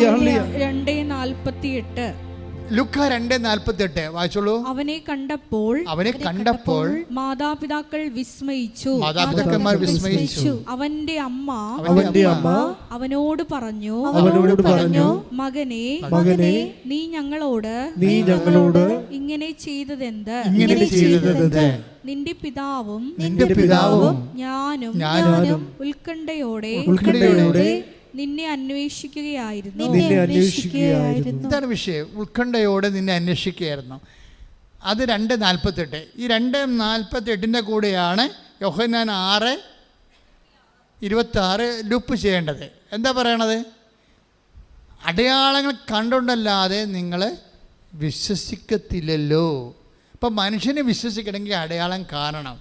2:48. ലൂക്ക 2:48 വായിച്ചോളൂ. അവനെ കണ്ടപ്പോൾ മാതാപിതാക്കൾ വിസ്മയിച്ചു. മാതാപിതാക്കന്മാർ വിസ്മയിച്ചു. അവന്റെ അമ്മ അവനോട് പറഞ്ഞു, മകനെ നീ ഞങ്ങളോട് ഇങ്ങനെ ചെയ്തതെന്ത്? നിന്റെ പിതാവും ഞാനും ഉത്കണ്ഠയോടെ നിന്നെ അന്വേഷിക്കുകയായിരുന്നു. എന്താണ് വിഷയം? ഉത്കണ്ഠയോടെ നിന്നെ അന്വേഷിക്കുകയായിരുന്നു. അത് 2:48. ഈ 2:48 കൂടെയാണ് യോഹന്നാൻ 6:26 ലൂപ്പ് ചെയ്യേണ്ടത്. എന്താ പറയണത്? അടയാളങ്ങൾ കണ്ടുകൊണ്ടല്ലാതെ നിങ്ങൾ വിശ്വസിക്കത്തില്ലല്ലോ. ഇപ്പം മനുഷ്യനെ വിശ്വസിക്കണമെങ്കിൽ അടയാളം കാണണം.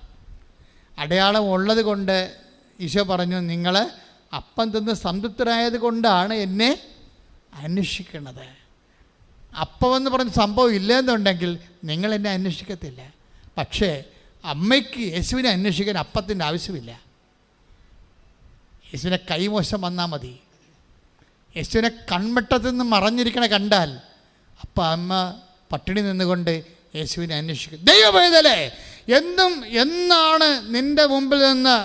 അടയാളം ഉള്ളത് കൊണ്ട് ഈശോ പറഞ്ഞു, നിങ്ങൾ അപ്പം തിന്ന് സംതൃപ്തരായത് കൊണ്ടാണ് എന്നെ അന്വേഷിക്കുന്നത്. അപ്പമെന്ന് പറഞ്ഞ സംഭവം ഇല്ലെന്നുണ്ടെങ്കിൽ നിങ്ങൾ എന്നെ അന്വേഷിക്കത്തില്ല. പക്ഷേ അമ്മയ്ക്ക് യേശുവിനെ അന്വേഷിക്കാൻ അപ്പത്തിൻ്റെ ആവശ്യമില്ല. യേശുവിനെ കൈമോശം വന്നാൽ മതി. യേശുവിനെ കൺവെട്ടത്തിൽ നിന്ന് മറഞ്ഞിരിക്കണ കണ്ടാൽ അപ്പം അമ്മ പട്ടിണി നിന്നുകൊണ്ട് യേശുവിനെ അന്വേഷിക്കും. ദൈവവേദലേ, എന്നാണ് നിൻ്റെ മുമ്പിൽ നിന്ന്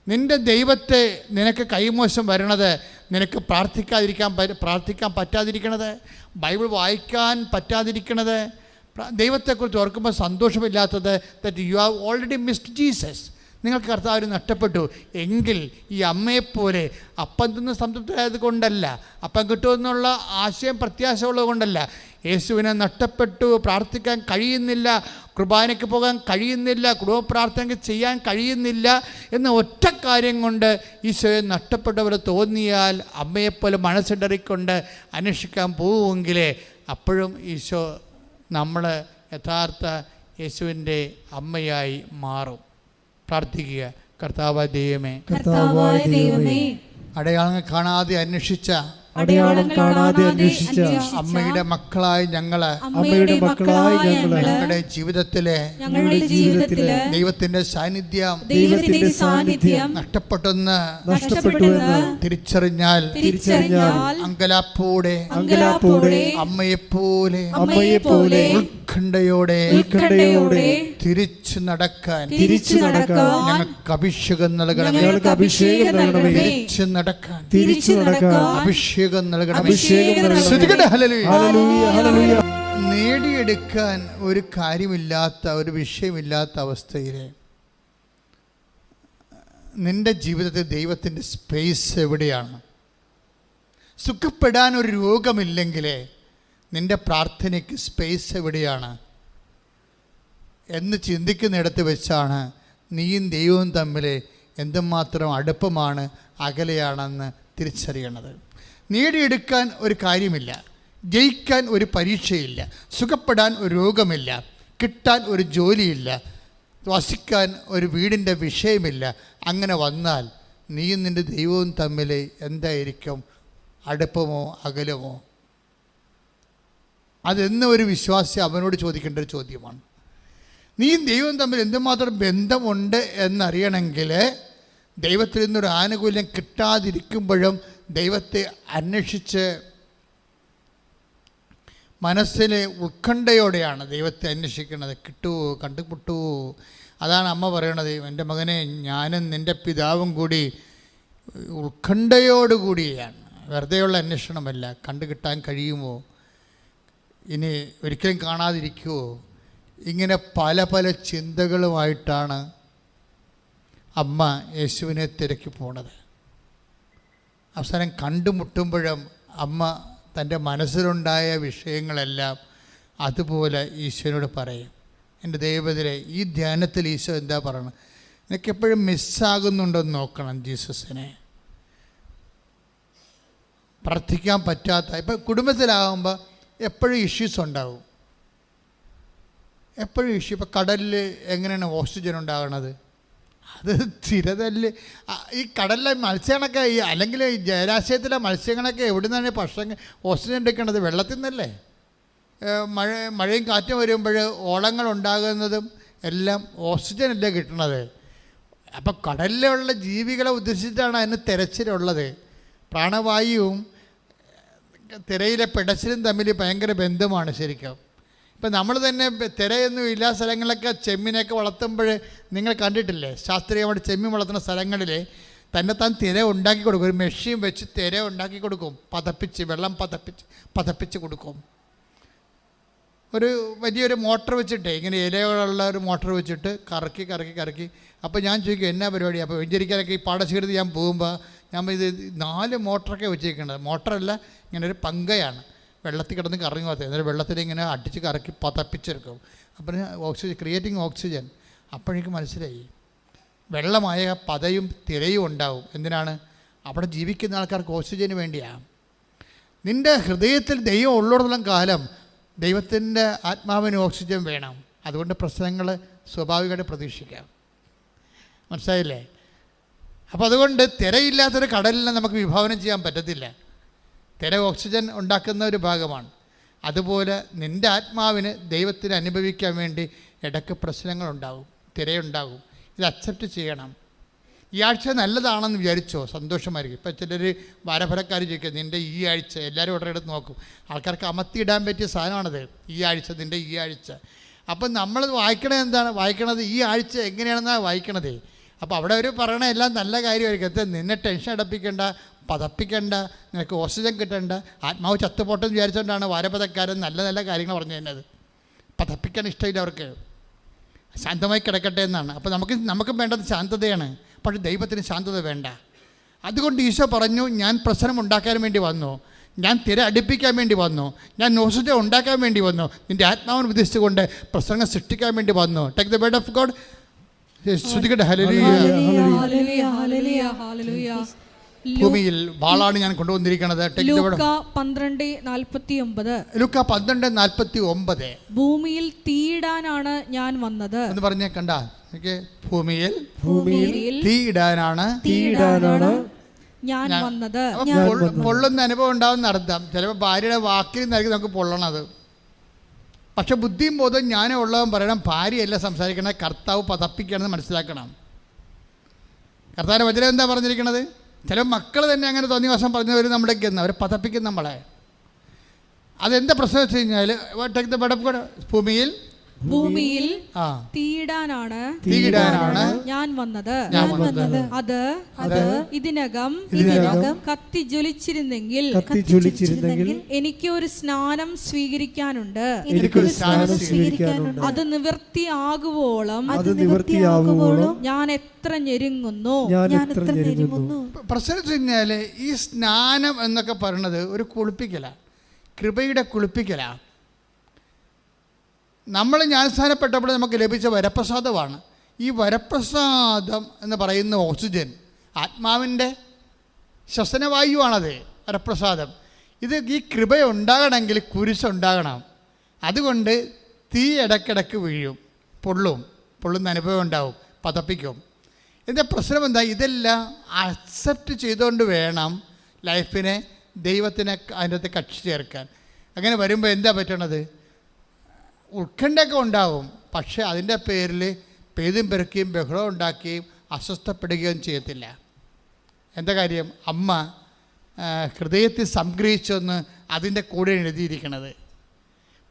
നിൻ്റെ ദൈവത്തെ നിനക്ക് കൈമോശം വരണത്? നിനക്ക് പ്രാർത്ഥിക്കാൻ പറ്റാതിരിക്കണത്, ബൈബിൾ വായിക്കാൻ പറ്റാതിരിക്കണത്, ദൈവത്തെക്കുറിച്ച് ഓർക്കുമ്പോൾ സന്തോഷമില്ലാത്തത്? That you have already missed Jesus. നിങ്ങൾക്ക് കർത്താവിന് നഷ്ടപ്പെട്ടു. എങ്കിൽ ഈ അമ്മയെപ്പോലെ അപ്പം തിന്ന് സംതൃപ്തരായത് കൊണ്ടല്ല, അപ്പം കിട്ടുമെന്നുള്ള ആശയം പ്രത്യാശ ഉള്ളത് കൊണ്ടല്ല. യേശുവിനെ നഷ്ടപ്പെട്ടു, പ്രാർത്ഥിക്കാൻ കഴിയുന്നില്ല, കുർബാനയ്ക്ക് പോകാൻ കഴിയുന്നില്ല, കുടുംബ പ്രാർത്ഥനയ്ക്ക് ചെയ്യാൻ കഴിയുന്നില്ല എന്ന ഒറ്റ കാര്യം കൊണ്ട് ഈശോയെ നഷ്ടപ്പെട്ടവരെ തോന്നിയാൽ അമ്മയെപ്പോലെ മനസ്സിടറിക്കൊണ്ട് അന്വേഷിക്കാൻ പോവുമെങ്കിൽ അപ്പോഴും ഈശോ നമ്മൾ യഥാർത്ഥ യേശുവിൻ്റെ അമ്മയായി മാറും. പ്രാർത്ഥിക്കുക. കർത്താവായ ദൈവമേ, അടയാളങ്ങൾ കാണാതെ അന്വേഷിച്ച അമ്മയുടെ മക്കളായി ഞങ്ങള് ഞങ്ങളുടെ ജീവിതത്തിലെ ദൈവത്തിന്റെ സാന്നിധ്യം നഷ്ടപ്പെട്ടെന്ന് തിരിച്ചറിഞ്ഞാൽ അങ്കലാപ്പോടെ അമ്മയെപ്പോലെ ഉത്കണ്ഠയോടെ തിരിച്ചു നടക്കാൻ ഞങ്ങൾക്ക് അഭിഷേകം നൽകണമേ. തിരിച്ചു നടക്കാൻ അഭിഷേകം നൽകണമേ. നേടിയെടുക്കാൻ ഒരു കാര്യമില്ലാത്ത, ഒരു വിഷയമില്ലാത്ത അവസ്ഥയിൽ നിന്റെ ജീവിതത്തിൽ ദൈവത്തിൻ്റെ സ്പേസ് എവിടെയാണ്? സുഖപ്പെടാൻ ഒരു രോഗമില്ലെങ്കിൽ നിന്റെ പ്രാർത്ഥനയ്ക്ക് സ്പേസ് എവിടെയാണ് എന്ന് ചിന്തിക്കുന്നിടത്ത് വെച്ചാണ് നീയും ദൈവവും തമ്മിൽ എന്തുമാത്രം അടുപ്പമാണ്, അകലെയാണെന്ന് തിരിച്ചറിയണത്. നേടിയെടുക്കാൻ ഒരു കാര്യമില്ല, ജയിക്കാൻ ഒരു പരീക്ഷയില്ല, സുഖപ്പെടാൻ ഒരു രോഗമില്ല, കിട്ടാൻ ഒരു ജോലിയില്ല, വസിക്കാൻ ഒരു വീടിൻ്റെ വിഷയമില്ല. അങ്ങനെ വന്നാൽ നീയും നിൻ്റെ ദൈവവും തമ്മിൽ എന്തായിരിക്കും? അടുപ്പമോ അകലമോ? അതെന്നും ഒരു വിശ്വാസി അവനോട് ചോദിക്കേണ്ട ഒരു ചോദ്യമാണ്. നീയും ദൈവവും തമ്മിൽ എന്തുമാത്രം ബന്ധമുണ്ട് എന്നറിയണമെങ്കിൽ ദൈവത്തിൽ നിന്നൊരു ആനുകൂല്യം കിട്ടാതിരിക്കുമ്പോഴും ദൈവത്തെ അന്വേഷിച്ച് മനസ്സിലെ ഉത്കണ്ഠയോടെയാണ് ദൈവത്തെ അന്വേഷിക്കുന്നത്. കിട്ടുമോ, കണ്ടുമുട്ടുമോ? അതാണ് അമ്മ പറയണത്, എൻ്റെ മകനെ, ഞാനും നിൻ്റെ പിതാവും കൂടി ഉത്കണ്ഠയോടുകൂടിയാണ്. വെറുതെയുള്ള അന്വേഷണമല്ല. കണ്ടുകിട്ടാൻ കഴിയുമോ? ഇനി ഒരിക്കലും കാണാതിരിക്കുമോ? ഇങ്ങനെ പല പല ചിന്തകളുമായിട്ടാണ് അമ്മ യേശുവിനെ തിരക്കി പോണത്. അവസാനം കണ്ടുമുട്ടുമ്പോഴും അമ്മ തൻ്റെ മനസ്സിലുണ്ടായ വിഷയങ്ങളെല്ലാം അതുപോലെ ഈശോനോട് പറയും. എൻ്റെ ദൈവത്തിലെ ഈ ധ്യാനത്തിൽ ഈശോ എന്താ പറയണം? എനിക്കെപ്പോഴും മിസ്സാകുന്നുണ്ടോയെന്ന് നോക്കണം. ജീസസിനെ പ്രാർത്ഥിക്കാൻ പറ്റാത്ത, ഇപ്പം കുടുംബത്തിലാകുമ്പോൾ എപ്പോഴും ഇഷ്യൂസ് ഉണ്ടാവും. എപ്പോഴും ഇഷ്യൂ. ഇപ്പോൾ കടലിൽ എങ്ങനെയാണ് ഓക്സിജൻ ഉണ്ടാകണത്? അത് സ്ഥിരതല്ല്. ഈ കടലിലെ മത്സ്യങ്ങളൊക്കെ അല്ലെങ്കിൽ ഈ ജലാശയത്തിലെ മത്സ്യങ്ങളൊക്കെ എവിടെ നിന്നാണ് ഭക്ഷണം ഓക്സിജൻ എടുക്കേണ്ടത്? വെള്ളത്തിൽ നിന്നല്ലേ. മഴയും കാറ്റും വരുമ്പോൾ ഓളങ്ങൾ ഉണ്ടാകുന്നതും എല്ലാം ഓക്സിജൻ അല്ലേ കിട്ടണത്. അപ്പം കടലിലുള്ള ജീവികളെ ഉദ്ദേശിച്ചിട്ടാണ് അതിന് തിരച്ചിലുള്ളത്. പ്രാണവായുവും തിരയിലെ പിടച്ചിലും തമ്മിൽ ഭയങ്കര ബന്ധമാണ് ശരിക്കും. ഇപ്പം നമ്മൾ തന്നെ തിരയൊന്നും ഇല്ലാ സ്ഥലങ്ങളിലൊക്കെ ചെമ്മീനൊക്കെ വളർത്തുമ്പോൾ നിങ്ങൾ കണ്ടിട്ടില്ലേ, ശാസ്ത്രീയമായിട്ട് ചെമ്മീൻ വളർത്തുന്ന സ്ഥലങ്ങളിൽ തന്നെത്താൻ തിര ഉണ്ടാക്കി കൊടുക്കും. ഒരു മെഷീൻ വെച്ച് തിര ഉണ്ടാക്കി കൊടുക്കും, പതപ്പിച്ച് വെള്ളം പതപ്പിച്ച് കൊടുക്കും. ഒരു വലിയൊരു മോട്ടർ വെച്ചിട്ട്, ഇങ്ങനെ ഇലകളുള്ള ഒരു മോട്ടർ വെച്ചിട്ട് കറക്കി. അപ്പോൾ ഞാൻ ചോദിക്കും എന്നാ പരിപാടി? അപ്പോൾ വെഞ്ചരിക്കാനൊക്കെ ഈ പാടശേഖരത്തിൽ ഞാൻ പോകുമ്പോൾ ഞാൻ ഇത് 4 മോട്ടറൊക്കെ വെച്ചിരിക്കുന്നത്. മോട്ടറല്ല, ഇങ്ങനെ ഒരു പങ്കയാണ്, വെള്ളത്തിൽ കിടന്ന് കറങ്ങി പോകത്തെ. എന്നിട്ട് വെള്ളത്തിൽ ഇങ്ങനെ അടിച്ച് കറക്കി പതപ്പിച്ചെടുക്കും. അപ്പം ഓക്സിജൻ, ക്രിയേറ്റിംഗ് ഓക്സിജൻ. അപ്പോഴേക്ക് മനസ്സിലായി വെള്ളമായ പതയും തിരയും ഉണ്ടാവും. എന്തിനാണ്? അവിടെ ജീവിക്കുന്ന ആൾക്കാർക്ക് ഓക്സിജന് വേണ്ടിയാണ്. നിൻ്റെ ഹൃദയത്തിൽ ദൈവം ഉള്ളിടത്തോളം കാലം ദൈവത്തിൻ്റെ ആത്മാവിന് ഓക്സിജൻ വേണം. അതുകൊണ്ട് പ്രശ്നങ്ങൾ സ്വാഭാവികമായിട്ട് പ്രതീക്ഷിക്കാം. മനസ്സിലായില്ലേ? അപ്പോൾ അതുകൊണ്ട് തിരയില്ലാത്തൊരു കടലിനെ നമുക്ക് വിഭാവനം ചെയ്യാൻ പറ്റത്തില്ല. തിര ഓക്സിജൻ ഉണ്ടാക്കുന്ന ഒരു ഭാഗമാണ്. അതുപോലെ നിൻ്റെ ആത്മാവിന് ദൈവത്തിന് അനുഭവിക്കാൻ വേണ്ടി ഇടയ്ക്ക് പ്രശ്നങ്ങളുണ്ടാകും, തിരയുണ്ടാകും. ഇത് അക്സെപ്റ്റ് ചെയ്യണം. ഈ ആഴ്ച നല്ലതാണെന്ന് വിചാരിച്ചോ, സന്തോഷമായിരിക്കും. ഇപ്പം ചിലർ വാരഫലക്കാർ ചോദിക്കുക, നിൻ്റെ ഈ ആഴ്ച, എല്ലാവരും ഉടനെ എടുത്ത് നോക്കും, ആൾക്കാർക്ക് അമർത്തിയിടാൻ പറ്റിയ സാധനമാണത്. ഈ ആഴ്ച, നിൻ്റെ ഈ ആഴ്ച. അപ്പം നമ്മൾ വായിക്കണത് ഈ ആഴ്ച എങ്ങനെയാണെന്നാണ് വായിക്കണത്. അപ്പോൾ അവിടെ അവർ പറയണ എല്ലാം നല്ല കാര്യമായിരിക്കും. നിന്നെ ടെൻഷൻ അടപ്പിക്കേണ്ട, പതപ്പിക്കേണ്ട, നിനക്ക് ഓക്സിജൻ കിട്ടേണ്ട, ആത്മാവ് ചത്തുപോട്ടെന്ന് വിചാരിച്ചുകൊണ്ടാണ് വാരപഥക്കാരൻ നല്ല നല്ല കാര്യങ്ങൾ പറഞ്ഞു തരുന്നത്. പതപ്പിക്കാൻ ഇഷ്ടമില്ല അവർക്ക്, ശാന്തമായി കിടക്കട്ടെ എന്നാണ്. അപ്പോൾ നമുക്കും വേണ്ടത് ശാന്തതയാണ്. പക്ഷേ ദൈവത്തിന് ശാന്തത വേണ്ട. അതുകൊണ്ട് ഈശോ പറഞ്ഞു, ഞാൻ പ്രശ്നം ഉണ്ടാക്കാൻ വേണ്ടി വന്നു, ഞാൻ തിര അടുപ്പിക്കാൻ വേണ്ടി വന്നു, ഞാൻ ഓക്സിജൻ ഉണ്ടാക്കാൻ വേണ്ടി വന്നു, നിൻ്റെ ആത്മാവിനെ ഉദ്ദേശിച്ചുകൊണ്ട് പ്രശ്നങ്ങൾ സൃഷ്ടിക്കാൻ വേണ്ടി വന്നു. Take the word of God. ഭൂമിയിൽ വാളാണ് ഞാൻ കൊണ്ടുവന്നിരിക്കുന്നത്. ലൂക്കാ 12:49. ഭൂമിയിൽ തീയിടാനാണ് ഞാൻ വന്നത് എന്ന് പറഞ്ഞേ. കണ്ട, ഭൂമിയിൽ തീയിടാനാണ് ഞാൻ വന്നത്. പൊള്ളുന്ന അനുഭവം ഉണ്ടാവുന്ന അർത്ഥം. ചിലപ്പോൾ ഭാര്യയുടെ വാക്കിൽ നിന്നായിരിക്കും നമുക്ക് പൊള്ളണത്. പക്ഷെ ബുദ്ധിയും ബോധവും ജ്ഞാനം ഉള്ളവൻ പറയണം, ഭാര്യയല്ല സംസാരിക്കണത്, കർത്താവ് പതപ്പിക്കണമെന്ന് മനസ്സിലാക്കണം. കർത്താവിൻ്റെ വചനം എന്താ പറഞ്ഞിരിക്കണത്? ചില മക്കൾ തന്നെ അങ്ങനെ തോന്നിയ വശം പറഞ്ഞവർ നമ്മുടെയൊക്കെ എന്ന് അവർ പതപ്പിക്കും നമ്മളെ. അതെന്താ പ്രശ്നം വെച്ച് കഴിഞ്ഞാൽ, ഭൂമിയിൽ തീയിടാനാണ് ഞാൻ വന്നത്. അത് ഇതിനകം കത്തി ജ്വലിച്ചിരുന്നെങ്കിൽ എനിക്ക് ഒരു സ്നാനം സ്വീകരിക്കാനുണ്ട്. അത് നിവൃത്തിയാകുവോളം ഞാൻ എത്ര ഞെരുങ്ങുന്നു. പ്രശ്നം വെച്ച് കഴിഞ്ഞാൽ ഈ സ്നാനം എന്നൊക്കെ പറയുന്നത് ഒരു കുളിപ്പിക്കലാണ്, കൃപയുടെ കുളിപ്പിക്കലാണ്. നമ്മൾ ജ്ഞാനസ്നാനപ്പെട്ടപ്പോൾ നമുക്ക് ലഭിച്ച വരപ്രസാദമാണ്. ഈ വരപ്രസാദം എന്ന് പറയുന്ന ഓക്സിജൻ, ആത്മാവിൻ്റെ ശ്വസനവായുവാണത് വരപ്രസാദം. ഈ കൃപ ഉണ്ടാകണമെങ്കിൽ കുരിശുണ്ടാകണം. അതുകൊണ്ട് തീ ഇടയ്ക്കിടയ്ക്ക് വീഴും, പൊള്ളുന്ന അനുഭവം ഉണ്ടാവും, പതപ്പിക്കും. ഇതിൻ്റെ പ്രശ്നം എന്താ? ഇതെല്ലാം അക്സെപ്റ്റ് ചെയ്തുകൊണ്ട് വേണം ലൈഫിനെ ദൈവത്തിനെ അതിൻ്റെ അകത്ത് കക്ഷി ചേർക്കാൻ. അങ്ങനെ വരുമ്പോൾ എന്താ പറ്റണത്? ഉത്കണ്ഠയൊക്കെ ഉണ്ടാവും. പക്ഷേ അതിൻ്റെ പേരിൽ പെയ്തും പെരുക്കുകയും ബഹളം ഉണ്ടാക്കുകയും അസ്വസ്ഥപ്പെടുകയും ചെയ്യത്തില്ല. എന്താ കാര്യം? അമ്മ ഹൃദയത്തിൽ സംഗ്രഹിച്ചൊന്ന് അതിൻ്റെ കൂടെ എഴുതിയിരിക്കണത്.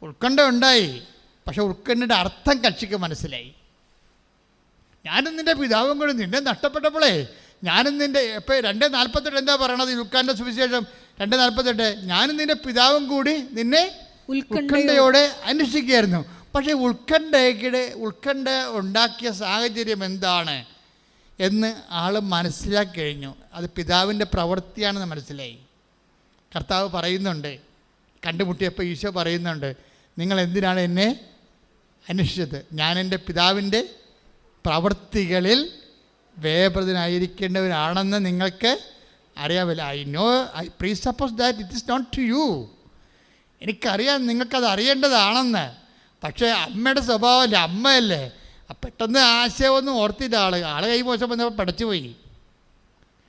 ഉത്കണ്ഠ ഉണ്ടായി, പക്ഷെ ഉത്കണ്ഠയുടെ അർത്ഥം കക്ഷിക്ക് മനസ്സിലായി. ഞാനും നിൻ്റെ പിതാവും കൂടി നിന്നെ നഷ്ടപ്പെട്ടപ്പോഴേ ഞാനും നിൻ്റെ ഇപ്പോൾ 2:48 എന്താ പറയണത്? ലൂക്കാൻ്റെ സുവിശേഷം 2:48, ഞാനും നിൻ്റെ പിതാവും കൂടി നിന്നെ ഉത്കണ്ഠയോടെ അന്വേഷിക്കുകയായിരുന്നു. പക്ഷേ ഉത്കണ്ഠ ഉണ്ടാക്കിയ സാഹചര്യം എന്താണ് എന്ന് ആൾ മനസ്സിലാക്കി കഴിഞ്ഞു. അത് പിതാവിൻ്റെ പ്രവൃത്തിയാണെന്ന് മനസ്സിലായി. കർത്താവ് പറയുന്നുണ്ട്, കണ്ടുമുട്ടിയപ്പോൾ ഈശോ പറയുന്നുണ്ട്, നിങ്ങൾ എന്തിനാണ് എന്നെ അന്വേഷിച്ചത്? ഞാൻ എൻ്റെ പിതാവിൻ്റെ പ്രവൃത്തികളിൽ വേപൃതനായിരിക്കേണ്ടവരാണെന്ന് നിങ്ങൾക്ക് അറിയാമല്ലോ. I presuppose that it is not to you. എനിക്കറിയാം നിങ്ങൾക്കത് അറിയേണ്ടതാണെന്ന്. പക്ഷേ അമ്മയുടെ സ്വഭാവമല്ലേ, അമ്മയല്ലേ, പെട്ടെന്ന് ആശയമൊന്നും ഓർത്തില്ല. ആള് കൈമോശം വന്നപ്പോൾ പടച്ചുപോയി,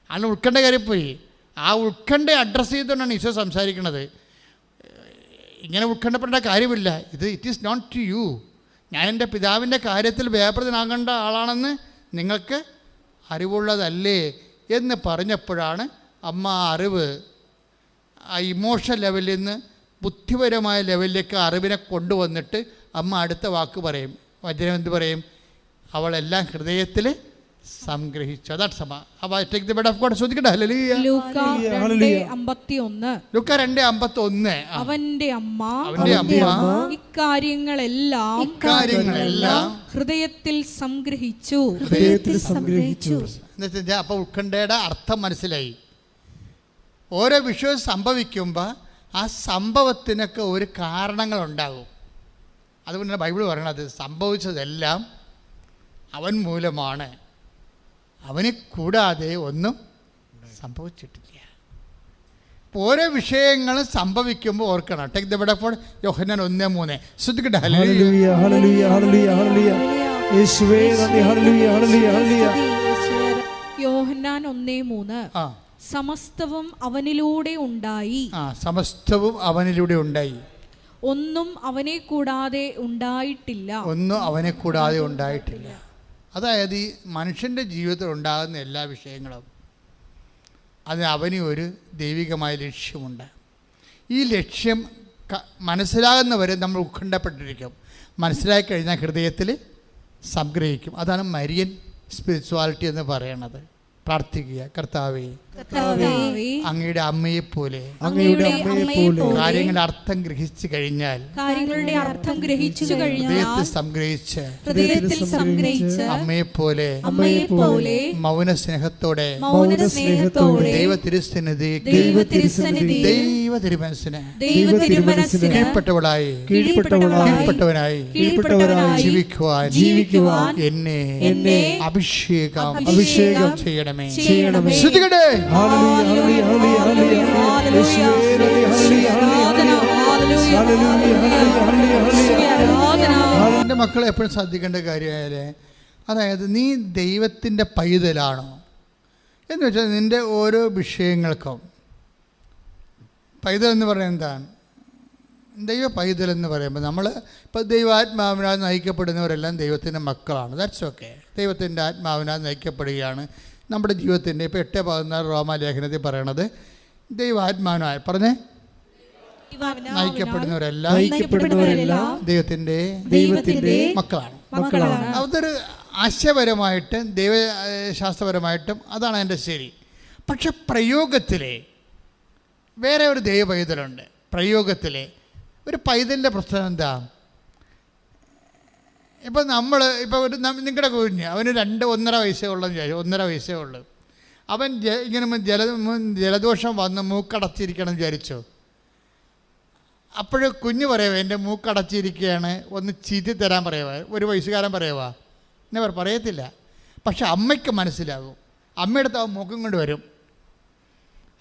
ആൾ ഉത്കണ്ഠ കയറിപ്പോയി. ആ ഉത്കണ്ഠ അഡ്രസ്സ് ചെയ്തുകൊണ്ടാണ് ഈശോ സംസാരിക്കുന്നത്. ഇങ്ങനെ ഉത്കണ്ഠപ്പെടേണ്ട കാര്യമില്ല, it is not to you. ഞാൻ എൻ്റെ പിതാവിൻ്റെ കാര്യത്തിൽ വ്യാപൃതനാകേണ്ട ആളാണെന്ന് നിങ്ങൾക്ക് അറിവുള്ളതല്ലേ എന്ന് പറഞ്ഞപ്പോഴാണ് അമ്മ അറിവ് ആ ഇമോഷൻ ലെവലിൽ നിന്ന് ബുദ്ധിപരമായ ലെവലിലേക്ക് അറിവിനെ കൊണ്ടുവന്നിട്ട് അമ്മ അടുത്ത വാക്ക് പറയും. വചനം എന്ത് പറയും? അവളെല്ലാം ഹൃദയത്തിൽ സംഗ്രഹിച്ചു. അതാണ് സഭ. അപ്പോൾ take the word of God. ശ്രദ്ധിക്കട്ടെ. ഹല്ലേലൂയ. ലൂക്കാ 2:51. ലൂക്കാ 2:51. അവന്റെ അമ്മ ഇക്കാര്യങ്ങളെല്ലാം ഹൃദയത്തിൽ സംഗ്രഹിച്ചു. എന്നുവെച്ചാൽ അപ്പോൾ ഉത്കണ്ഠയുടെ അർത്ഥം മനസ്സിലായി. ഓരോ വിഷയവും സംഭവിക്കുമ്പോൾ ആ സംഭവത്തിനൊക്കെ ഒരു കാരണങ്ങളുണ്ടാകും. അതുകൊണ്ടാണ് ബൈബിൾ പറയണത് സംഭവിച്ചതെല്ലാം അവൻ മൂലമാണ്, അവനെ കൂടാതെ ഒന്നും സംഭവിച്ചിട്ടില്ല. ഓരോ വിഷയങ്ങളും സംഭവിക്കുമ്പോൾ ഓർക്കണം. Take the word of God. യോഹന്നാൻ 1:3. ശ്രദ്ധിക്കട്ടെ. ഹല്ലേലൂയ ഹല്ലേലൂയ ഹല്ലേലൂയ ഹല്ലേലൂയ യേശുവേ നന്ദി. ഹല്ലേലൂയ ഹല്ലേലൂയ ഹല്ലേലൂയ. യോഹന്നാൻ 1:3. സമസ്തവും അവനിലൂടെ ഉണ്ടായി. സമസ്തവും അവനിലൂടെ ഉണ്ടായി. ഒന്നും അവനെ കൂടാതെ ഉണ്ടായിട്ടില്ല. ഒന്നും അവനെ കൂടാതെ ഉണ്ടായിട്ടില്ല. അതായത് ഈ മനുഷ്യൻ്റെ ജീവിതത്തിൽ ഉണ്ടാകുന്ന എല്ലാ വിഷയങ്ങളും അതിന് അവന് ഒരു ദൈവികമായ ലക്ഷ്യമുണ്ട്. ഈ ലക്ഷ്യം മനസ്സിലാകുന്നവരെ നമ്മൾ ഉത്കണ്ഠപ്പെട്ടിരിക്കും. മനസ്സിലാക്കി കഴിഞ്ഞാൽ ഹൃദയത്തിൽ സംഗ്രഹിക്കും. അതാണ് മരിയൻ സ്പിരിച്വാലിറ്റി എന്ന് പറയണത്. പ്രാർത്ഥിക്കുക. കർത്താവേ, അങ്ങയുടെ അമ്മയെപ്പോലെ കാര്യങ്ങളുടെ അർത്ഥം ഗ്രഹിച്ചു കഴിഞ്ഞാൽ ഹൃദയത്തിൽ സംഗ്രഹിച്ച് അമ്മയെപ്പോലെ മൗന സ്നേഹത്തോടെ ദൈവ തിരുസന്നിധി ദൈവ തിരുമനസ്സിന് കീഴ്പ്പെട്ടവളായി കീഴ്പ്പെട്ടവനായി ജീവിക്കുവാൻ എന്നെ അഭിഷേകം ചെയ്യണം. ശ്രദ്ധിക്കട്ടെ. എൻ്റെ മക്കളെ എപ്പോഴും ശ്രദ്ധിക്കേണ്ട കാര്യമായാലേ, അതായത് നീ ദൈവത്തിൻ്റെ പൈതലാണോ എന്ന് വെച്ചാൽ നിൻ്റെ ഓരോ വിഷയങ്ങൾക്കും പൈതൽ എന്ന് പറയുന്നത് എന്താണ്? ദൈവ പൈതൽ എന്ന് പറയുമ്പോൾ നമ്മൾ ഇപ്പോൾ ദൈവാത്മാവിനാൽ നയിക്കപ്പെടുന്നവരെല്ലാം ദൈവത്തിൻ്റെ മക്കളാണ്. That's okay. ദൈവത്തിൻ്റെ ആത്മാവിനാൽ നയിക്കപ്പെടുകയാണ് നമ്മുടെ ജീവിതത്തിൻ്റെ. ഇപ്പോൾ 8:16 റോമാലേഖനത്തിൽ പറയണത് ദൈവാത്മാവിനാൽ പറഞ്ഞേ നയിക്കപ്പെടുന്നവരെല്ലാം ദൈവത്തിൻ്റെ മക്കളാണ്. അതൊരു ആശയപരമായിട്ടും ദൈവശാസ്ത്രപരമായിട്ടും അതാണ് എൻ്റെ ശരി. പക്ഷെ പ്രയോഗത്തിലെ വേറെ ഒരു ദൈവ പൈതലുണ്ട്. പ്രയോഗത്തിലെ ഒരു പൈതലിൻ്റെ പ്രശ്നം എന്താ? ഇപ്പം ഇപ്പോൾ ഒരു നിങ്ങളുടെ കുഞ്ഞ് അവന് 1.5 വയസ്സേ ഉള്ളൂ. 1.5 വയസ്സേ ഉള്ളൂ. അവൻ ഇങ്ങനെ ജലദോഷം വന്ന് മൂക്കടച്ചിരിക്കണം വിചാരിച്ചു. അപ്പോഴും കുഞ്ഞ് പറയുക എൻ്റെ മൂക്കടച്ചിരിക്കുകയാണ്, ഒന്ന് ചീറ്റി തരാൻ പറയുക. ഒരു വയസ്സുകാരൻ പറയുക എന്നെ പറയത്തില്ല. പക്ഷെ അമ്മയ്ക്ക് മനസ്സിലാകും. അമ്മയടുത്ത് അവൻ മൂക്കും കൊണ്ട് വരും.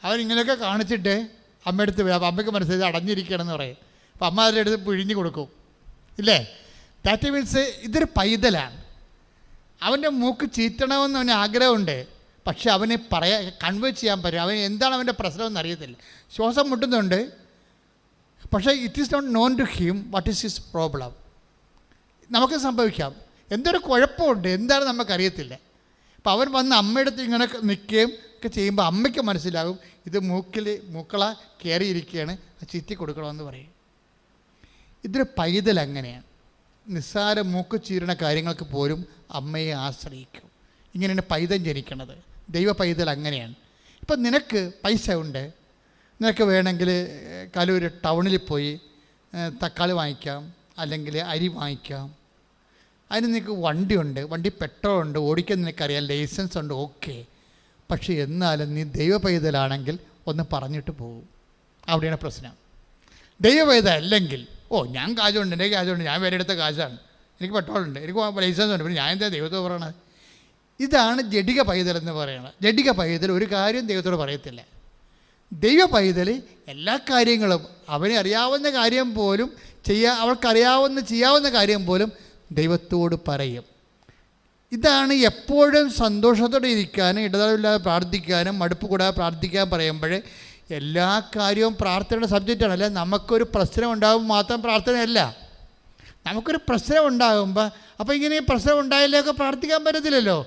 അവനിങ്ങനെയൊക്കെ കാണിച്ചിട്ട് അമ്മയടുത്ത് വരും. അപ്പോൾ അമ്മയ്ക്ക് മനസ്സിലായി അടഞ്ഞിരിക്കുകയാണെന്ന് പറയും. അപ്പോൾ അമ്മ അതിൻ്റെ അടുത്ത് പിഴിഞ്ഞ് കൊടുക്കും. ഇല്ലേ? ദാറ്റ് മീൻസ് ഇതൊരു പൈതലാണ്. അവൻ്റെ മൂക്ക് ചീറ്റണമെന്ന് അവന് ആഗ്രഹമുണ്ട്. പക്ഷെ അവനെ കൺവേ ചെയ്യാൻ പറ്റും. അവൻ എന്താണ് അവൻ്റെ പ്രശ്നമെന്ന് അറിയത്തില്ല. ശ്വാസം മുട്ടുന്നുണ്ട്. പക്ഷേ it is not known to him what is his problem. നമുക്ക് സംഭവിക്കാം. എന്തൊരു കുഴപ്പമുണ്ട്, എന്താണ് നമുക്കറിയത്തില്ല. അപ്പോൾ അവൻ വന്ന് അമ്മയുടെ ഇങ്ങനെ നിൽക്കുകയും ഒക്കെ ചെയ്യുമ്പോൾ അമ്മയ്ക്ക് മനസ്സിലാകും ഇത് മൂക്കള കയറിയിരിക്കുകയാണ്, ചീറ്റി കൊടുക്കണമെന്ന് പറയും. ഇതൊരു പൈതൽ അങ്ങനെയാണ്. നിസ്സാര മൂക്ക് ചീരണ കാര്യങ്ങൾക്ക് പോലും അമ്മയെ ആശ്രയിക്കും. ഇങ്ങനെയാണ് പൈതൽ ജനിക്കണത്. ദൈവ പൈതൽ അങ്ങനെയാണ്. ഇപ്പം നിനക്ക് പൈസ ഉണ്ട്, നിനക്ക് വേണമെങ്കിൽ കലൂർ ടൗണിൽ പോയി തക്കാളി വാങ്ങിക്കാം, അല്ലെങ്കിൽ അരി വാങ്ങിക്കാം. അതിന് നിനക്ക് വണ്ടിയുണ്ട്, വണ്ടി പെട്രോൾ ഉണ്ട്, ഓടിക്കാൻ നിനക്കറിയാം, ലൈസൻസ് ഉണ്ട്, ഓക്കെ. പക്ഷേ എന്നാലും നീ ദൈവ പൈതലാണെങ്കിൽ ഒന്ന് പറഞ്ഞിട്ട് പോകും. അവിടെയാണ് പ്രശ്നം. ദൈവ പൈതൽ അല്ലെങ്കിൽ ഞാൻ കാശുണ്ട്, എൻ്റെ കാശുണ്ട്, ഞാൻ വേറെ എടുത്ത കാശാണ്, എനിക്ക് പെട്രോളുണ്ട്, എനിക്ക് ലൈസൻസ് ഉണ്ട്, പിന്നെ ഞാൻ എന്താ ദൈവത്തോട് പറയണത്? ഇതാണ് ജഡിക പൈതൽ എന്ന് പറയുന്നത്. ജഡിക പൈതൽ ഒരു കാര്യം ദൈവത്തോട് പറയത്തില്ല. ദൈവ പൈതൽ എല്ലാ കാര്യങ്ങളും അവനെ അറിയാവുന്ന കാര്യം പോലും ചെയ്യാവുന്ന കാര്യം പോലും ദൈവത്തോട് പറയും. ഇതാണ് എപ്പോഴും സന്തോഷത്തോടെ ഇരിക്കാനും ഇടതടവില്ലാതെ പ്രാർത്ഥിക്കാനും മടുപ്പ് കൂടാതെ പ്രാർത്ഥിക്കാൻ പറയുമ്പോൾ എല്ലാ കാര്യവും പ്രാർത്ഥനയുടെ സബ്ജക്റ്റാണ്. അല്ല, നമുക്കൊരു പ്രശ്നം ഉണ്ടാകുമ്പോൾ മാത്രം പ്രാർത്ഥനയല്ല. നമുക്കൊരു പ്രശ്നം ഉണ്ടാകുമ്പോൾ അപ്പോൾ ഇങ്ങനെ പ്രശ്നം ഉണ്ടായില്ലൊക്കെ പ്രാർത്ഥിക്കാൻ പറ്റത്തില്ലല്ലോ.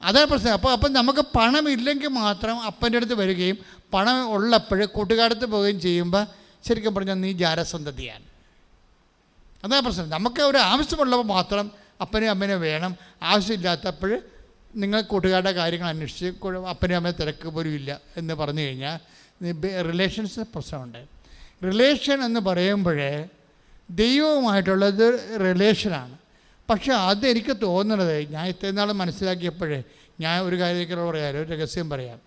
അതാണ് പ്രശ്നം. അപ്പം നമുക്ക് പണമില്ലെങ്കിൽ മാത്രം അപ്പൻ്റെ അടുത്ത് വരികയും പണം ഉള്ളപ്പോൾ കൂട്ടുകാരത്ത് പോവുകയും ചെയ്യുമ്പോൾ ശരിക്കും പറഞ്ഞാൽ നീ ജാരസന്തതിയാണ്. അതാണ് പ്രശ്നം. നമുക്ക് ഒരു ആവശ്യമുള്ളപ്പോൾ മാത്രം അപ്പനെയും അമ്മേനെ വേണം, ആവശ്യമില്ലാത്തപ്പോൾ നിങ്ങൾ കൂട്ടുകാരുടെ കാര്യങ്ങൾ അന്വേഷിച്ച് അപ്പനെയും അമ്മയെ തിരക്ക് പോലും ഇല്ല എന്ന് പറഞ്ഞു കഴിഞ്ഞാൽ റിലേഷൻസ് പ്രശ്നമുണ്ട്. റിലേഷൻ എന്ന് പറയുമ്പോഴേ ദൈവവുമായിട്ടുള്ളത് റിലേഷനാണ്. പക്ഷേ അതെനിക്ക് തോന്നുന്നത്, ഞാൻ ഇത്രയും നാൾ മനസ്സിലാക്കിയപ്പോഴേ, ഞാൻ ഒരു കാര്യത്തിലൂടെ പറയാം, ഒരു രഹസ്യം പറയാം.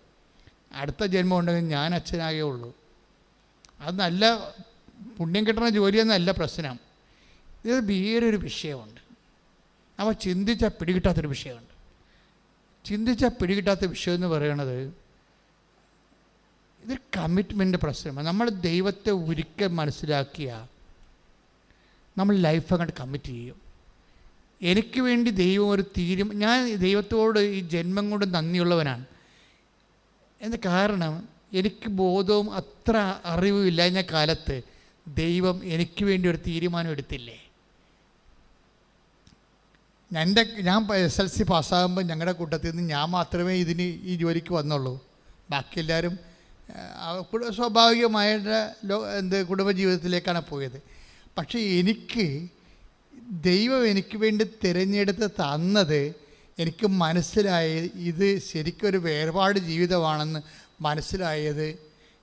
അടുത്ത ജന്മം ഉണ്ടെങ്കിൽ ഞാൻ അച്ഛനാകേ ഉള്ളൂ. അത് നല്ല പുണ്യം കിട്ടുന്ന ജോലിയൊന്നല്ല പ്രശ്നം. ഇത് വേറൊരു വിഷയമുണ്ട്. അവ ചിന്തിച്ചാൽ പിടികിട്ടാത്തൊരു വിഷയമുണ്ട്. ചിന്തിച്ചാൽ പിടികിട്ടാത്ത വിഷയം എന്ന് പറയണത് ഇത് കമ്മിറ്റ്മെൻ്റ് പ്രശ്നമാണ്. നമ്മൾ ദൈവത്തെ ഒരിക്കൽ മനസ്സിലാക്കിയ നമ്മൾ ലൈഫ് അങ്ങോട്ട് കമ്മിറ്റ് ചെയ്യും. എനിക്ക് വേണ്ടി ദൈവം ഒരു ഞാൻ ദൈവത്തോട് ഈ ജന്മം കൊണ്ട് നന്ദിയുള്ളവനാണ്. എന്ന കാരണം എനിക്ക് ബോധവും അത്ര അറിവും ഇല്ലാഞ്ഞ കാലത്ത് ദൈവം എനിക്ക് വേണ്ടി ഒരു തീരുമാനം എടുത്തില്ലേ. ഞാൻ SLC പാസ്സാകുമ്പോൾ ഞങ്ങളുടെ കൂട്ടത്തിൽ നിന്ന് ഞാൻ മാത്രമേ ഈ ജോലിക്ക് വന്നുള്ളൂ. ബാക്കി എല്ലാവരും സ്വാഭാവികമായിട്ട് കുടുംബജീവിതത്തിലേക്കാണ് പോയത്. പക്ഷേ ദൈവം എനിക്ക് വേണ്ടി തിരഞ്ഞെടുത്ത് തന്നത് എനിക്ക് മനസ്സിലായത് ഇത് ശരിക്കൊരു വേർപാട് ജീവിതമാണെന്ന് മനസ്സിലായത്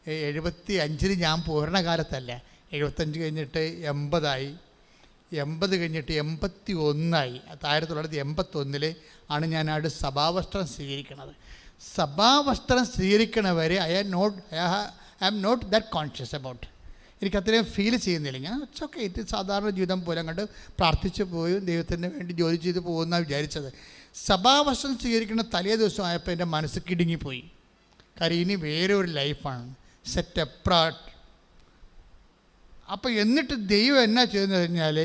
75 ഞാൻ പൂർണ്ണ കാലത്തല്ല. 75 കഴിഞ്ഞിട്ട് 80 കഴിഞ്ഞിട്ട് 81 1981 ആണ് ഞാനവിടെ സഭാവസ്ത്രം സ്വീകരിക്കുന്നത്. സഭാവസ്ത്രം സ്വീകരിക്കണവരെ I am not that conscious about. എനിക്കത്രയും ഫീൽ ചെയ്യുന്നില്ല. ഞാൻ ഒക്കെ ഇത് സാധാരണ ജീവിതം പോലെ അങ്ങോട്ട് പ്രാർത്ഥിച്ച് പോയി ദൈവത്തിന് വേണ്ടി ജോലി ചെയ്ത് പോകുമെന്നാണ് വിചാരിച്ചത്. സഭാവസ്ത്രം സ്വീകരിക്കുന്ന തലേ ദിവസം ആയപ്പോൾ എൻ്റെ മനസ്സ് കിടുങ്ങിപ്പോയി. കാര്യം ഇനി വേറെ ഒരു ലൈഫാണ്, സെറ്റ് അപ്രാട്ട്. അപ്പോൾ എന്നിട്ട് ദൈവം എന്നാ ചെയ്യുന്നത് കഴിഞ്ഞാൽ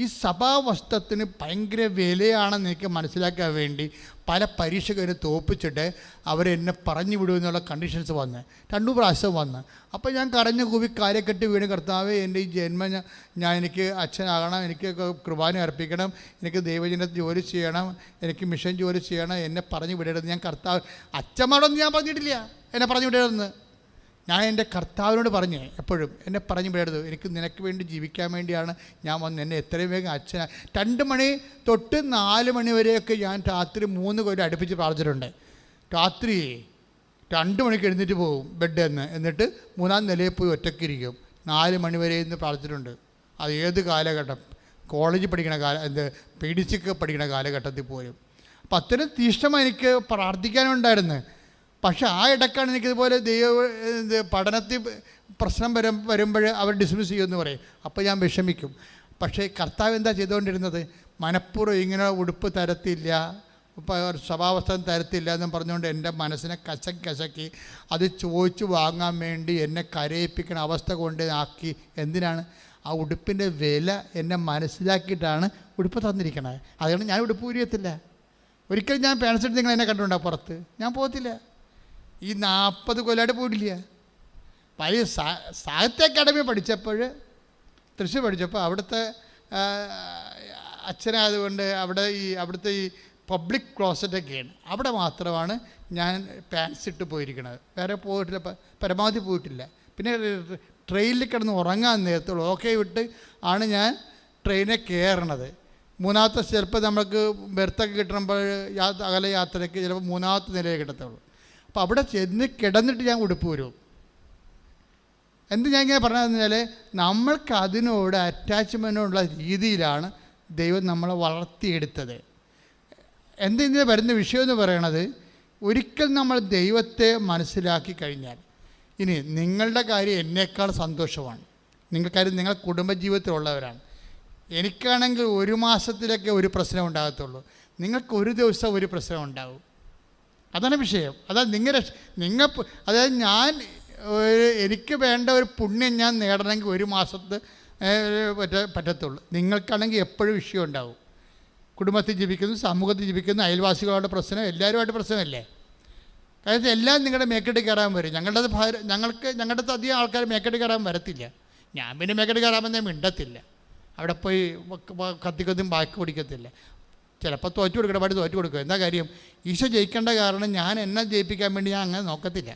ഈ സഭാവസ്ത്രത്തിന് ഭയങ്കര വിലയാണെന്ന് എനിക്ക് മനസ്സിലാക്കാൻ വേണ്ടി പല പരീക്ഷകരെ തോപ്പിച്ചിട്ട് അവരെന്നെ പറഞ്ഞു വിടുമെന്നുള്ള കണ്ടീഷൻസ് വന്ന് 2 പ്രാവശ്യം വന്ന്. അപ്പോൾ ഞാൻ കരഞ്ഞു കൂവി കാലക്കെട്ട് വീണ്, കർത്താവേ എൻ്റെ ഈ ജന്മം എനിക്ക് അച്ഛനാകണം, എനിക്ക് കുർബാന അർപ്പിക്കണം, എനിക്ക് ദൈവജനത്തിൽ ജോലി ചെയ്യണം, എനിക്ക് മിഷൻ ജോലി ചെയ്യണം, എന്നെ പറഞ്ഞു വിടരുത്. ഞാൻ അച്ഛന്മാരോടൊന്നും ഞാൻ പറഞ്ഞിട്ടില്ല എന്നെ പറഞ്ഞു വിടരുതെന്ന്. ഞാൻ എൻ്റെ കർത്താവിനോട് പറഞ്ഞ് എപ്പോഴും എന്നെ പറഞ്ഞു വിടരുത്, എനിക്ക് നിനക്ക് വേണ്ടി ജീവിക്കാൻ വേണ്ടിയാണ് ഞാൻ വന്ന്, എന്നെ എത്രയും വേഗം അച്ഛന 2 മണി തൊട്ട് 4 മണി വരെയൊക്കെ ഞാൻ രാത്രി 3 കൊല്ലം അടുപ്പിച്ച് പ്രാർത്ഥിച്ചിട്ടുണ്ട്. രാത്രി 2 മണിക്ക് എഴുന്നേറ്റ് പോകും ബെഡ് എന്നിട്ട് 3-ാം നിലയിൽ പോയി ഒറ്റയ്ക്കിരിക്കും. 4 മണി വരെ ഇന്ന് പ്രാർത്ഥിച്ചിട്ടുണ്ട്. അത് ഏത് കാലഘട്ടം, കോളേജിൽ പഠിക്കണ PDC പഠിക്കണ കാലഘട്ടത്തിൽ പോലും. അപ്പം അത്രയും തീഷ്ണമായി എനിക്ക് പ്രാർത്ഥിക്കാനുണ്ടായിരുന്നു. പക്ഷെ ആ ഇടക്കാണ് എനിക്കിതുപോലെ പഠനത്തിൽ പ്രശ്നം വരുമ്പോൾ അവർ ഡിസ്മിസ് ചെയ്യുമെന്ന് പറയും. അപ്പോൾ ഞാൻ വിഷമിക്കും. പക്ഷേ കർത്താവ് എന്താ ചെയ്തുകൊണ്ടിരുന്നത്? മനഃപൂർവ്വം ഇങ്ങനെ ഉടുപ്പ് തരത്തില്ല, സ്വഭാവസ്ഥം തരത്തില്ല എന്നും പറഞ്ഞുകൊണ്ട് എൻ്റെ മനസ്സിനെ കശക്കി അത് ചോദിച്ചു വാങ്ങാൻ വേണ്ടി എന്നെ കരയിപ്പിക്കുന്ന അവസ്ഥ കൊണ്ട് ആക്കി. എന്തിനാണ്? ആ ഉടുപ്പിൻ്റെ വില എന്നെ മനസ്സിലാക്കിയിട്ടാണ് ഉടുപ്പ് തന്നിരിക്കണത്. അതുകൊണ്ട് ഞാൻ ഉടുപ്പ് ഊരിയത്തില്ല. ഒരിക്കലും ഞാൻ പാൻസെറ്റ് നിങ്ങൾ എന്നെ കണ്ടുകൊണ്ടാണ് പുറത്ത് ഞാൻ പോകത്തില്ല. ഈ 40 കൊല്ലമായിട്ട് പോയിട്ടില്ല. പഴയ സാഹിത്യ അക്കാദമി പഠിച്ചപ്പോൾ, തൃശ്ശൂർ പഠിച്ചപ്പോൾ അവിടുത്തെ അച്ഛനായതുകൊണ്ട് അവിടുത്തെ ഈ പബ്ലിക് ക്ലോസറ്റൊക്കെയാണ്. അവിടെ മാത്രമാണ് ഞാൻ പാൻസ് ഇട്ട് പോയിരിക്കുന്നത്. വേറെ പോയിട്ടില്ല, പരമാവധി പോയിട്ടില്ല. പിന്നെ ട്രെയിനിൽ കിടന്ന് ഉറങ്ങാൻ നേരത്തുള്ളൂ ഓക്കെ വിട്ട് ആണ് ഞാൻ ട്രെയിനിൽ കയറണത്. 3ാമത്തെ ചിലപ്പോൾ നമുക്ക് ബെർത്തൊക്കെ കിട്ടുമ്പോൾ അകലെ യാത്രയ്ക്ക് ചിലപ്പോൾ 3ാമത്തെ നിലയിൽ കിട്ടത്തുള്ളൂ. അപ്പോൾ അവിടെ ചെന്ന് കിടന്നിട്ട് ഞാൻ ഉടുപ്പ് വരും. ഞാൻ ഇങ്ങനെ പറഞ്ഞതെന്ന് വെച്ചാൽ നമ്മൾക്ക് അതിനോട് അറ്റാച്ച്മെൻറ്റുള്ള രീതിയിലാണ് ദൈവം നമ്മളെ വളർത്തിയെടുത്തത്. ഇതിന് വരുന്ന വിഷയം എന്ന് പറയണത്, ഒരിക്കൽ നമ്മൾ ദൈവത്തെ മനസ്സിലാക്കി കഴിഞ്ഞാൽ, ഇനി നിങ്ങളുടെ കാര്യം എന്നേക്കാൾ സന്തോഷമാണ്. നിങ്ങൾക്കാര്യം നിങ്ങൾ കുടുംബജീവിതത്തിലുള്ളവരാണ്. എനിക്കാണെങ്കിൽ 1 മാസത്തിലൊക്കെ ഒരു പ്രശ്നം ഉണ്ടാകത്തുള്ളൂ. നിങ്ങൾക്ക് 1 ദിവസം ഒരു പ്രശ്നം ഉണ്ടാവും. അതാണ് വിഷയം. അതായത് എനിക്ക് വേണ്ട ഒരു പുണ്യം ഞാൻ നേടണമെങ്കിൽ 1 മാസത്തെ പറ്റത്തുള്ളൂ. നിങ്ങൾക്കാണെങ്കിൽ എപ്പോഴും വിഷയം ഉണ്ടാവും. കുടുംബത്തിൽ ജീവിക്കുന്നു, സമൂഹത്തിൽ ജീവിക്കുന്നു, അയൽവാസികളുടെ പ്രശ്നം, എല്ലാവരുമായിട്ട് പ്രശ്നമല്ലേ. കാരണം എല്ലാം നിങ്ങളുടെ മേക്കെട്ട് കയറാൻ വരും. ഞങ്ങളുടെ അധികം ആൾക്കാർ മേക്കെട്ട് കയറാൻ വരത്തില്ല. ഞാൻ പിന്നെ മേക്കെട്ട് കയറാമെന്നേ മിണ്ടത്തില്ല. അവിടെ പോയി കത്തിക്കൊന്നും ബാക്കി പിടിക്കത്തില്ല. ചിലപ്പോൾ തോറ്റു കൊടുക്കേണ്ട പാട് തോറ്റു കൊടുക്കുക. എന്താ കാര്യം? ഈശോ ജയിക്കേണ്ട കാരണം ഞാൻ എന്നെ ജയിപ്പിക്കാൻ വേണ്ടി ഞാൻ അങ്ങനെ നോക്കത്തില്ല.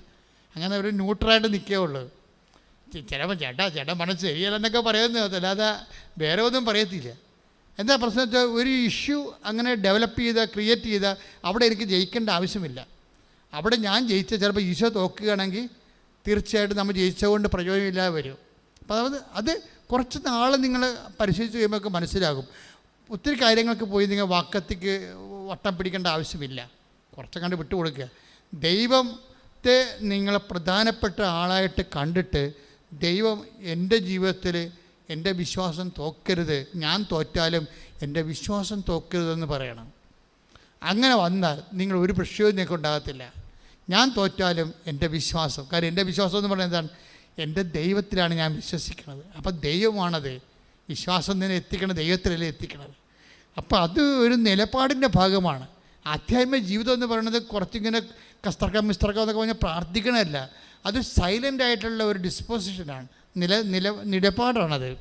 അങ്ങനെ ഒരു ന്യൂട്രലായിട്ട് നിൽക്കുകയുള്ളൂ. ചിലപ്പോൾ ചേട്ടാ മനസ്സ് ശരിയല്ലെന്നൊക്കെ പറയുന്നത് അല്ലാതെ വേറെ ഒന്നും പറയത്തില്ല. എന്താ പ്രശ്നം വെച്ചാൽ ഒരു ഇഷ്യൂ അങ്ങനെ ഡെവലപ്പ് ക്രിയേറ്റ് ചെയ്ത അവിടെ എനിക്ക് ജയിക്കേണ്ട ആവശ്യമില്ല. അവിടെ ഞാൻ ജയിച്ച ചിലപ്പോൾ ഈശോ തോക്കുകയാണെങ്കിൽ തീർച്ചയായിട്ടും നമ്മൾ ജയിച്ചതുകൊണ്ട് പ്രയോജനമില്ലാതെ വരും. അപ്പോൾ അത് കുറച്ച് നാൾ നിങ്ങൾ പരിശോധിച്ച് കഴിയുമ്പോൾ മനസ്സിലാകും. ഒത്തിരി കാര്യങ്ങൾക്ക് പോയി നിങ്ങൾ വാക്കത്തേക്ക് വട്ടം പിടിക്കേണ്ട ആവശ്യമില്ല. കുറച്ചങ്ങാണ്ട് വിട്ടുകൊടുക്കുക. ദൈവത്തെ നിങ്ങൾ പ്രധാനപ്പെട്ട ആളായിട്ട് കണ്ടിട്ട് ദൈവം എൻ്റെ ജീവിതത്തിൽ എൻ്റെ വിശ്വാസം തോക്കരുത്, ഞാൻ തോറ്റാലും എൻ്റെ വിശ്വാസം തോക്കരുതെന്ന് പറയണം. അങ്ങനെ വന്നാൽ നിങ്ങൾ ഒരു പ്രശ്നവും നിങ്ങൾക്ക് ഉണ്ടാകത്തില്ല. ഞാൻ തോറ്റാലും എൻ്റെ വിശ്വാസം, കാര്യം എൻ്റെ വിശ്വാസം എന്ന് പറയുന്നത് എന്താണ്? എൻ്റെ ദൈവത്തിലാണ് ഞാൻ വിശ്വസിക്കുന്നത്. അപ്പം ദൈവമാണത്. വിശ്വാസം തന്നെ എത്തിക്കണത് ദൈവത്തിലല്ലേ എത്തിക്കണത്. അപ്പോൾ അത് ഒരു നിലപാടിൻ്റെ ഭാഗമാണ്. ആധ്യാത്മിക ജീവിതം എന്ന് പറയുന്നത് കുറച്ചിങ്ങനെ കസ്തർക്കം എന്നൊക്കെ പറഞ്ഞാൽ പ്രാർത്ഥിക്കണമല്ല. അത് സൈലൻ്റായിട്ടുള്ള ഒരു ഡിസ്പോസിഷനാണ്, നിലപാടാണത്.